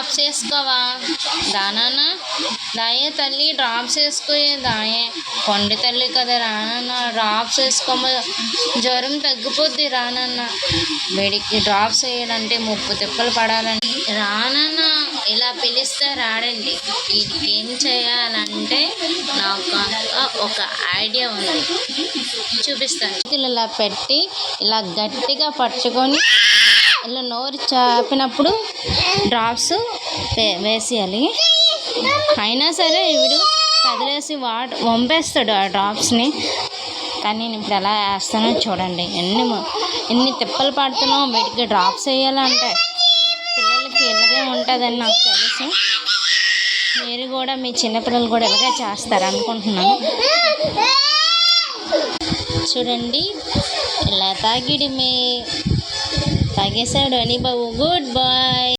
Drops వేసుకోవా దానా? దాయే తల్లి drops వేసుకోయే దాయే. కొండ తల్లి కదా రానన్న, డ్రాప్స్ వేసుకోమ, జ్వరం తగ్గిపోద్ది రానన్న. వేడికి డ్రాప్స్ వేయాలంటే 30 తిప్పలు పడాలండి. రానన్న ఇలా పిలిస్తే రాడండి. వీటికి ఏం చేయాలంటే నాకు ఒక ఐడియా ఉంది, చూపిస్తాను. ఇలా పెట్టి ఇలా గట్టిగా పట్టుకొని ఇలా నోరు చాపినప్పుడు డ్రాప్స్ వేసేయాలి. అయినా సరే వీడు కదిలేసి వంపేస్తాడు ఆ డ్రాప్స్ని. కానీ నేను ఇప్పుడు ఎలా వేస్తానో చూడండి. ఎన్ని తిప్పలు పడుతున్నావు వీటికి డ్రాప్స్ వేయాలంటే. పిల్లలకి ఇలాగే ఉంటుందని నాకు తెలుసు. మీరు కూడా మీ చిన్నపిల్లలు కూడా ఇలాగే చేస్తారు అనుకుంటున్నాను. చూడండి ఇలా తాగేసాడు అని బాబు. Good bye.